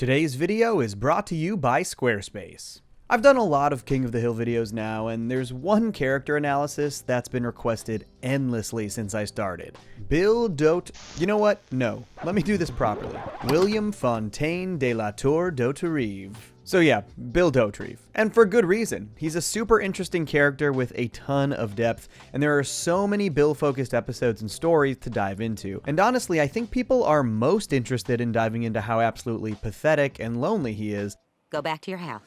Today's video is brought to you by Squarespace. I've done a lot of King of the Hill videos now, and there's one character analysis that's been requested endlessly since I started. You know what? No. Let me do this properly. William Fontaine de la Tour Dauterive. So yeah, Bill Dauterive. And for good reason. He's a super interesting character with a ton of depth, and there are so many Bill-focused episodes and stories to dive into. And honestly, I think people are most interested in diving into how absolutely pathetic and lonely he is. Go back to your house.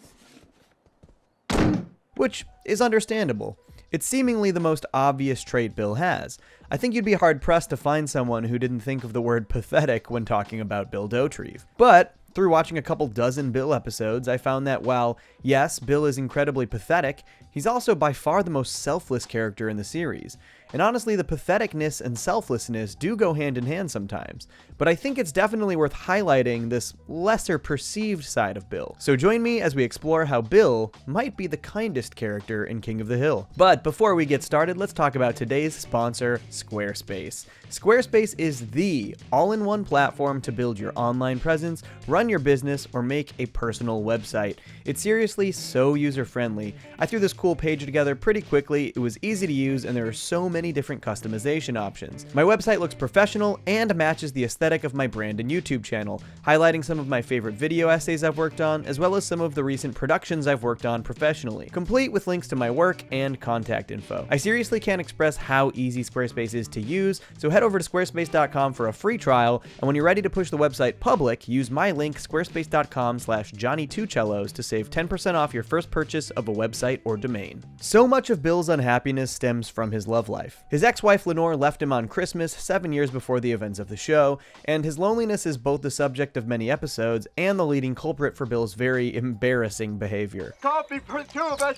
Which is understandable. It's seemingly the most obvious trait Bill has. I think you'd be hard-pressed to find someone who didn't think of the word pathetic when talking about Bill Dauterive. But through watching a couple dozen Bill episodes, I found that while, yes, Bill is incredibly pathetic, he's also by far the most selfless character in the series. And honestly, the patheticness and selflessness do go hand in hand sometimes. But I think it's definitely worth highlighting this lesser perceived side of Bill. So join me as we explore how Bill might be the kindest character in King of the Hill. But before we get started, let's talk about today's sponsor, Squarespace. Squarespace is the all-in-one platform to build your online presence, run your business, or make a personal website. It's seriously so user-friendly. I threw this cool page together pretty quickly, it was easy to use, and there are so many different customization options. My website looks professional and matches the aesthetic of my brand and YouTube channel, highlighting some of my favorite video essays I've worked on, as well as some of the recent productions I've worked on professionally, complete with links to my work and contact info. I seriously can't express how easy Squarespace is to use, so head over to squarespace.com for a free trial, and when you're ready to push the website public, use my link squarespace.com/Johnny2Cellos to save 10% off your first purchase of a website or domain. So much of Bill's unhappiness stems from his love life. His ex-wife Lenore left him on Christmas 7 years before the events of the show, and his loneliness is both the subject of many episodes and the leading culprit for Bill's very embarrassing behavior. Coffee for the two of us.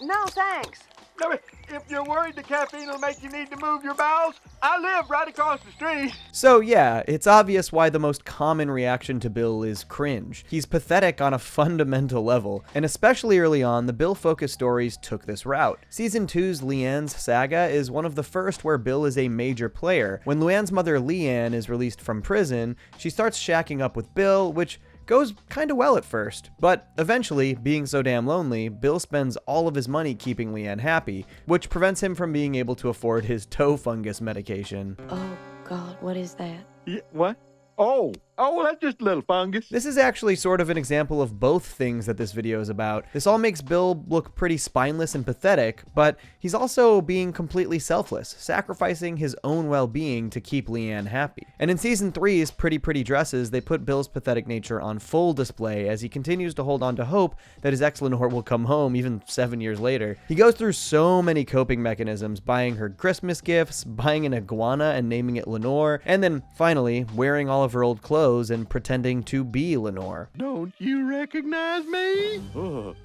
No, thanks. No, if you're worried the caffeine will make you need to move your bowels, I live right across the street. So yeah, it's obvious why the most common reaction to Bill is cringe. He's pathetic on a fundamental level, and especially early on, the Bill-focused stories took this route. Season 2's Leanne's saga is one of the first where Bill is a major player. When Luann's mother Leanne is released from prison, she starts shacking up with Bill, which goes kinda well at first, but eventually, being so damn lonely, Bill spends all of his money keeping Leanne happy, which prevents him from being able to afford his toe fungus medication. Oh, God, what is that? Yeah, what? Oh, that's just a little fungus. This is actually sort of an example of both things that this video is about. This all makes Bill look pretty spineless and pathetic, but he's also being completely selfless, sacrificing his own well-being to keep Leanne happy. And in Season 3's Pretty Dresses, they put Bill's pathetic nature on full display as he continues to hold on to hope that his ex Lenore will come home even 7 years later. He goes through so many coping mechanisms, buying her Christmas gifts, buying an iguana and naming it Lenore, and then finally wearing all of her old clothes and pretending to be Lenore. Don't you recognize me?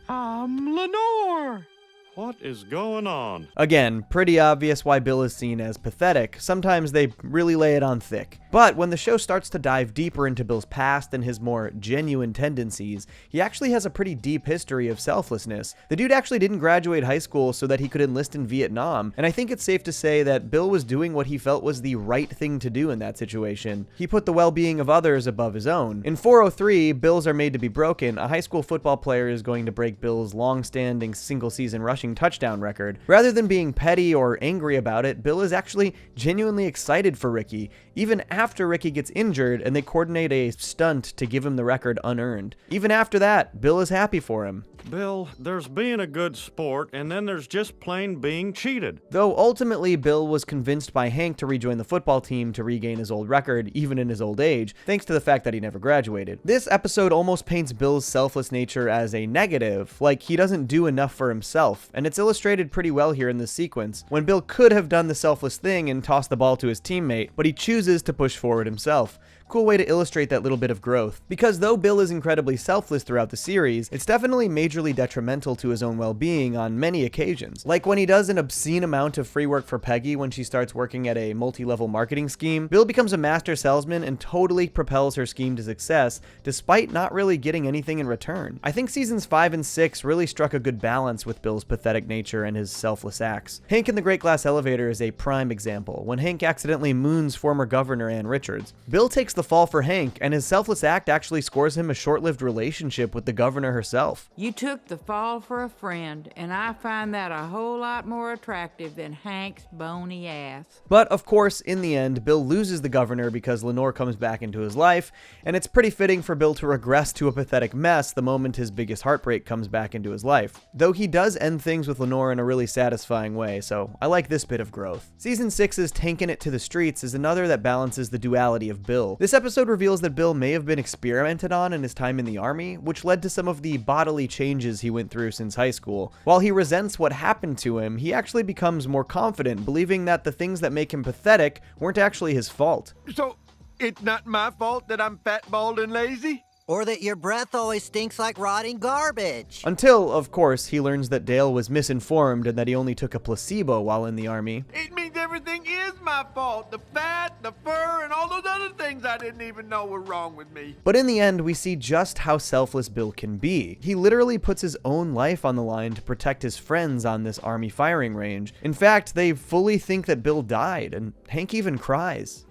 I'm Lenore. What is going on? Again, pretty obvious why Bill is seen as pathetic. Sometimes they really lay it on thick. But when the show starts to dive deeper into Bill's past and his more genuine tendencies, he actually has a pretty deep history of selflessness. The dude actually didn't graduate high school so that he could enlist in Vietnam, and I think it's safe to say that Bill was doing what he felt was the right thing to do in that situation. He put the well-being of others above his own. In 403, Bills Are Made to Be Broken, a high school football player is going to break Bill's long-standing single-season rushing touchdown record. Rather than being petty or angry about it, Bill is actually genuinely excited for Ricky, even after Ricky gets injured and they coordinate a stunt to give him the record unearned. Even after that, Bill is happy for him. Bill, there's being a good sport, and then there's just plain being cheated. Though ultimately Bill was convinced by Hank to rejoin the football team to regain his old record, even in his old age, thanks to the fact that he never graduated. This episode almost paints Bill's selfless nature as a negative, like he doesn't do enough for himself, and it's illustrated pretty well here in this sequence, when Bill could have done the selfless thing and tossed the ball to his teammate, but he chooses to push forward himself. Cool way to illustrate that little bit of growth. Because though Bill is incredibly selfless throughout the series, it's definitely majorly detrimental to his own well-being on many occasions. Like when he does an obscene amount of free work for Peggy when she starts working at a multi-level marketing scheme, Bill becomes a master salesman and totally propels her scheme to success, despite not really getting anything in return. I think seasons 5 and 6 really struck a good balance with Bill's pathetic nature and his selfless acts. Hank in the Great Glass Elevator is a prime example, when Hank accidentally moons former Governor Ann Richards. Bill takes the fall for Hank, and his selfless act actually scores him a short-lived relationship with the governor herself. You took the fall for a friend, and I find that a whole lot more attractive than Hank's bony ass. But of course, in the end, Bill loses the governor because Lenore comes back into his life, and it's pretty fitting for Bill to regress to a pathetic mess the moment his biggest heartbreak comes back into his life. Though he does end things with Lenore in a really satisfying way, so I like this bit of growth. Season 6's Tankin' It to the Streets is another that balances the duality of Bill. This episode reveals that Bill may have been experimented on in his time in the army, which led to some of the bodily changes he went through since high school. While he resents what happened to him, he actually becomes more confident, believing that the things that make him pathetic weren't actually his fault. So, it's not my fault that I'm fat, bald, and lazy? Or that your breath always stinks like rotting garbage. Until, of course, he learns that Dale was misinformed and that he only took a placebo while in the army. It means everything is my fault. The fat, the fur, and all those other things I didn't even know were wrong with me. But in the end, we see just how selfless Bill can be. He literally puts his own life on the line to protect his friends on this army firing range. In fact, they fully think that Bill died, and Hank even cries.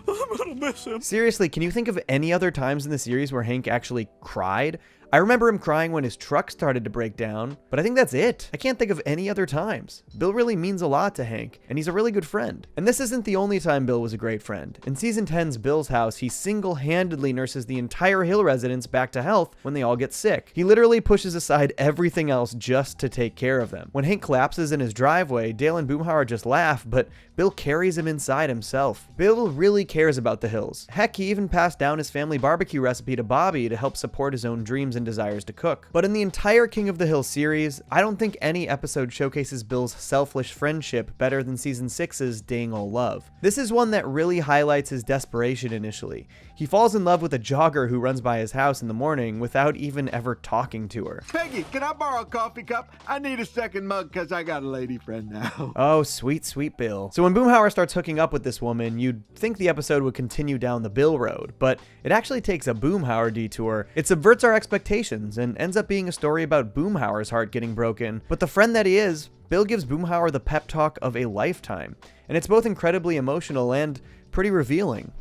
I'm gonna miss him. Seriously, can you think of any other times in the series where Hank actually cried? I remember him crying when his truck started to break down, but I think that's it. I can't think of any other times. Bill really means a lot to Hank, and he's a really good friend. And this isn't the only time Bill was a great friend. In Season 10's Bill's House, he single-handedly nurses the entire Hill residents back to health when they all get sick. He literally pushes aside everything else just to take care of them. When Hank collapses in his driveway, Dale and Boomhauer just laugh, but Bill carries him inside himself. Bill really cares about the Hills. Heck, he even passed down his family barbecue recipe to Bobby to help support his own dreams and desires to cook. But in the entire King of the Hill series, I don't think any episode showcases Bill's selfless friendship better than Season 6's Dang Ol' Love. This is one that really highlights his desperation initially. He falls in love with a jogger who runs by his house in the morning without even ever talking to her. Peggy, can I borrow a coffee cup? I need a second mug because I got a lady friend now. Oh, sweet, sweet Bill. So when Boomhauer starts hooking up with this woman, you'd think the episode would continue down the Bill road, but it actually takes a Boomhauer detour. It subverts our expectations and ends up being a story about Boomhauer's heart getting broken. But the friend that he is, Bill gives Boomhauer the pep talk of a lifetime. And it's both incredibly emotional and pretty revealing.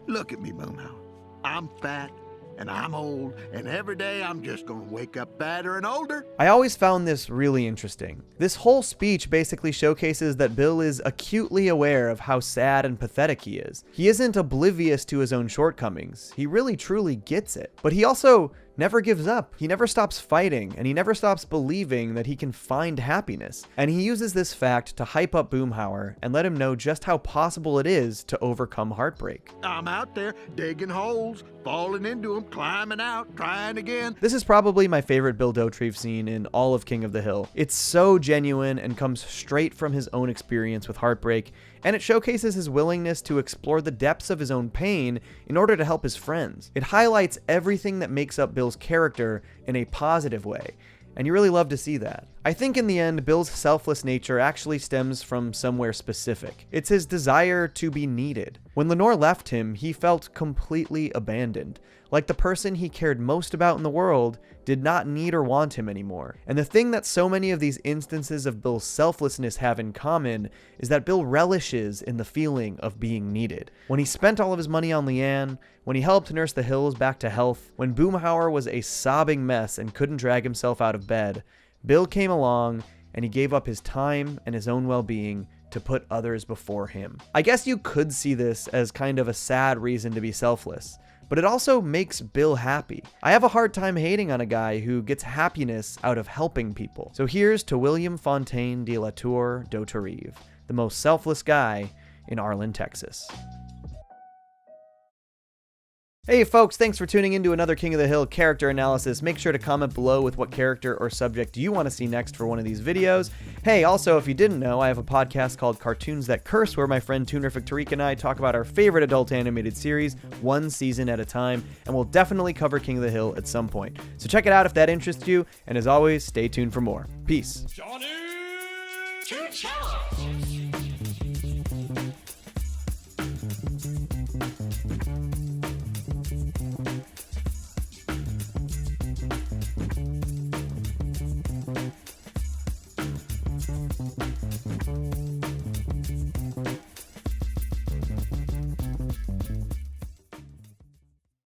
Look at me, Boomhauer. I'm fat, and I'm old, and every day I'm just gonna wake up fatter and older. I always found this really interesting. This whole speech basically showcases that Bill is acutely aware of how sad and pathetic he is. He isn't oblivious to his own shortcomings. He really truly gets it. But he also never gives up. He never stops fighting, and he never stops believing that he can find happiness. And he uses this fact to hype up Boomhauer and let him know just how possible it is to overcome heartbreak. I'm out there digging holes, falling into them, climbing out, trying again. This is probably my favorite Bill Dauterive scene in all of King of the Hill. It's so genuine and comes straight from his own experience with heartbreak, and it showcases his willingness to explore the depths of his own pain in order to help his friends. It highlights everything that makes up Bill's character in a positive way, and you really love to see that. I think in the end, Bill's selfless nature actually stems from somewhere specific. It's his desire to be needed. When Lenore left him, he felt completely abandoned, like the person he cared most about in the world did not need or want him anymore. And the thing that so many of these instances of Bill's selflessness have in common is that Bill relishes in the feeling of being needed. When he spent all of his money on Leanne, when he helped nurse the Hills back to health, when Boomhauer was a sobbing mess and couldn't drag himself out of bed, Bill came along and he gave up his time and his own well-being to put others before him. I guess you could see this as kind of a sad reason to be selfless, but it also makes Bill happy. I have a hard time hating on a guy who gets happiness out of helping people. So here's to William Fontaine de la Tour Dauterive, the most selfless guy in Arlen, Texas. Hey folks, thanks for tuning in to another King of the Hill character analysis. Make sure to comment below with what character or subject you want to see next for one of these videos. Hey, also, if you didn't know, I have a podcast called Cartoons That Curse, where my friend Toonerific Tariq and I talk about our favorite adult animated series, one season at a time, and we'll definitely cover King of the Hill at some point. So check it out if that interests you, and as always, stay tuned for more. Peace. Johnny! Cellos.